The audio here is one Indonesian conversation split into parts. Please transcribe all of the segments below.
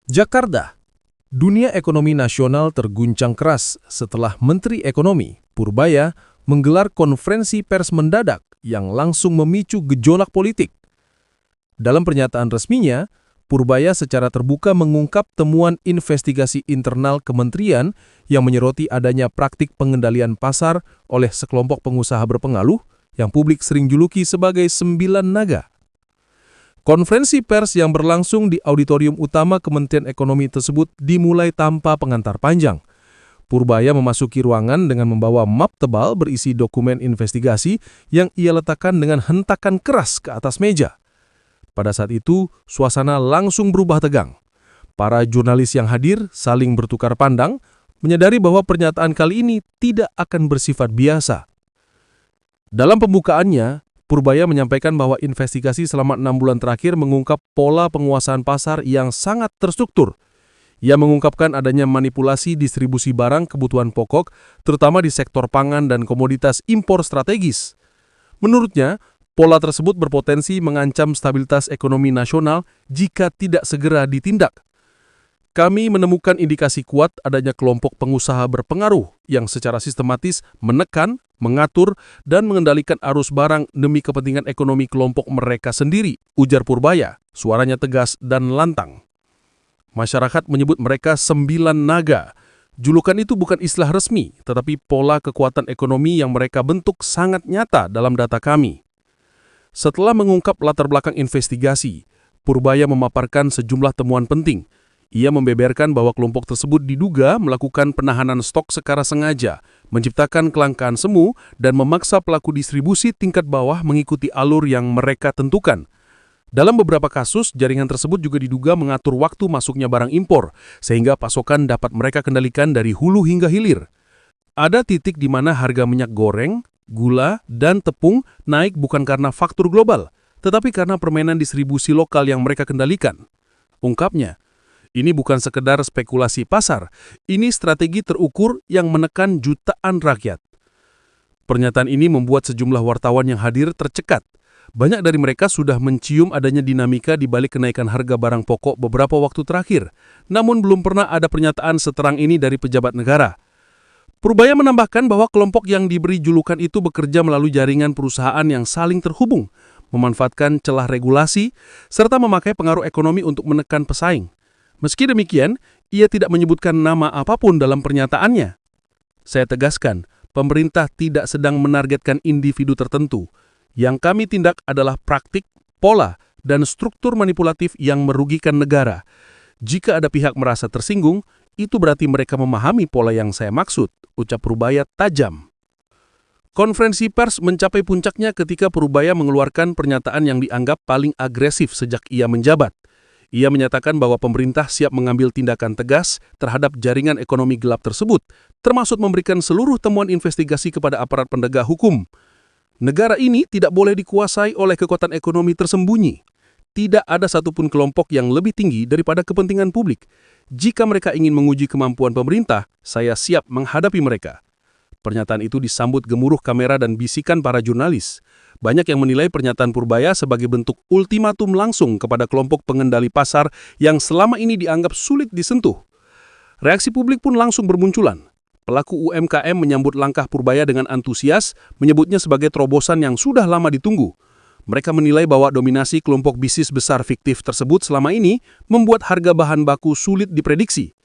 Jakarta, dunia ekonomi nasional terguncang keras setelah Menteri Ekonomi, Purbaya, menggelar konferensi pers mendadak yang langsung memicu gejolak politik. Dalam pernyataan resminya, Purbaya secara terbuka mengungkap temuan investigasi internal kementerian yang menyoroti adanya praktik pengendalian pasar oleh sekelompok pengusaha berpengaruh yang publik sering juluki sebagai Sembilan Naga. Konferensi pers yang berlangsung di auditorium utama Kementerian Ekonomi tersebut dimulai tanpa pengantar panjang. Purbaya memasuki ruangan dengan membawa map tebal berisi dokumen investigasi yang ia letakkan dengan hentakan keras ke atas meja. Pada saat itu, suasana langsung berubah tegang. Para jurnalis yang hadir saling bertukar pandang, menyadari bahwa pernyataan kali ini tidak akan bersifat biasa. Dalam pembukaannya, Purbaya menyampaikan bahwa investigasi selama 6 bulan terakhir mengungkap pola penguasaan pasar yang sangat terstruktur. Ia mengungkapkan adanya manipulasi distribusi barang kebutuhan pokok, terutama di sektor pangan dan komoditas impor strategis. Menurutnya, pola tersebut berpotensi mengancam stabilitas ekonomi nasional jika tidak segera ditindak. Kami menemukan indikasi kuat adanya kelompok pengusaha berpengaruh yang secara sistematis menekan, mengatur, dan mengendalikan arus barang demi kepentingan ekonomi kelompok mereka sendiri, ujar Purbaya, suaranya tegas dan lantang. Masyarakat menyebut mereka Sembilan Naga. Julukan itu bukan istilah resmi, tetapi pola kekuatan ekonomi yang mereka bentuk sangat nyata dalam data kami. Setelah mengungkap latar belakang investigasi, Purbaya memaparkan sejumlah temuan penting. Ia membeberkan bahwa kelompok tersebut diduga melakukan penahanan stok secara sengaja, menciptakan kelangkaan semu, dan memaksa pelaku distribusi tingkat bawah mengikuti alur yang mereka tentukan. Dalam beberapa kasus, jaringan tersebut juga diduga mengatur waktu masuknya barang impor, sehingga pasokan dapat mereka kendalikan dari hulu hingga hilir. Ada titik di mana harga minyak goreng, gula, dan tepung naik bukan karena faktor global, tetapi karena permainan distribusi lokal yang mereka kendalikan. Ungkapnya, ini bukan sekedar spekulasi pasar, ini strategi terukur yang menekan jutaan rakyat. Pernyataan ini membuat sejumlah wartawan yang hadir tercekat. Banyak dari mereka sudah mencium adanya dinamika di balik kenaikan harga barang pokok beberapa waktu terakhir, namun belum pernah ada pernyataan seterang ini dari pejabat negara. Purbaya menambahkan bahwa kelompok yang diberi julukan itu bekerja melalui jaringan perusahaan yang saling terhubung, memanfaatkan celah regulasi, serta memakai pengaruh ekonomi untuk menekan pesaing. Meski demikian, ia tidak menyebutkan nama apapun dalam pernyataannya. Saya tegaskan, pemerintah tidak sedang menargetkan individu tertentu. Yang kami tindak adalah praktik, pola, dan struktur manipulatif yang merugikan negara. Jika ada pihak merasa tersinggung, itu berarti mereka memahami pola yang saya maksud, ucap Purbaya tajam. Konferensi pers mencapai puncaknya ketika Purbaya mengeluarkan pernyataan yang dianggap paling agresif sejak ia menjabat. Ia menyatakan bahwa pemerintah siap mengambil tindakan tegas terhadap jaringan ekonomi gelap tersebut, termasuk memberikan seluruh temuan investigasi kepada aparat penegak hukum. Negara ini tidak boleh dikuasai oleh kekuatan ekonomi tersembunyi. Tidak ada satupun kelompok yang lebih tinggi daripada kepentingan publik. Jika mereka ingin menguji kemampuan pemerintah, saya siap menghadapi mereka. Pernyataan itu disambut gemuruh kamera dan bisikan para jurnalis. Banyak yang menilai pernyataan Purbaya sebagai bentuk ultimatum langsung kepada kelompok pengendali pasar yang selama ini dianggap sulit disentuh. Reaksi publik pun langsung bermunculan. Pelaku UMKM menyambut langkah Purbaya dengan antusias, menyebutnya sebagai terobosan yang sudah lama ditunggu. Mereka menilai bahwa dominasi kelompok bisnis besar fiktif tersebut selama ini membuat harga bahan baku sulit diprediksi.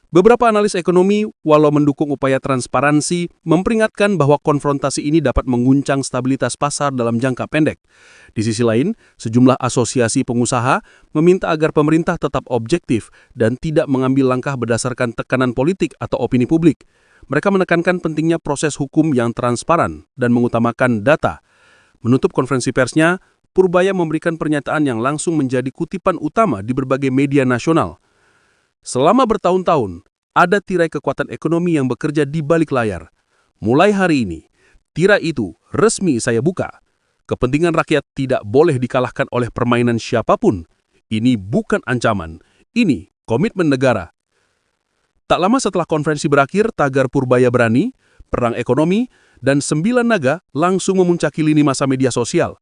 Beberapa analis ekonomi, walau mendukung upaya transparansi, memperingatkan bahwa konfrontasi ini dapat mengguncang stabilitas pasar dalam jangka pendek. Di sisi lain, sejumlah asosiasi pengusaha meminta agar pemerintah tetap objektif dan tidak mengambil langkah berdasarkan tekanan politik atau opini publik. Mereka menekankan pentingnya proses hukum yang transparan dan mengutamakan data. Menutup konferensi persnya, Purbaya memberikan pernyataan yang langsung menjadi kutipan utama di berbagai media nasional. Selama bertahun-tahun, ada tirai kekuatan ekonomi yang bekerja di balik layar. Mulai hari ini, tirai itu resmi saya buka. Kepentingan rakyat tidak boleh dikalahkan oleh permainan siapapun. Ini bukan ancaman, ini komitmen negara. Tak lama setelah konferensi berakhir, tagar Purbaya Berani, Perang Ekonomi, dan Sembilan Naga langsung memuncaki lini massa media sosial.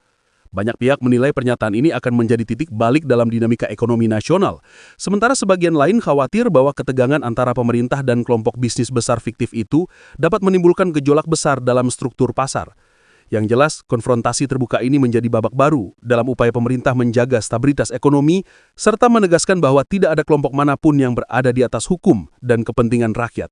Banyak pihak menilai pernyataan ini akan menjadi titik balik dalam dinamika ekonomi nasional. Sementara sebagian lain khawatir bahwa ketegangan antara pemerintah dan kelompok bisnis besar fiktif itu dapat menimbulkan gejolak besar dalam struktur pasar. Yang jelas, konfrontasi terbuka ini menjadi babak baru dalam upaya pemerintah menjaga stabilitas ekonomi serta menegaskan bahwa tidak ada kelompok manapun yang berada di atas hukum dan kepentingan rakyat.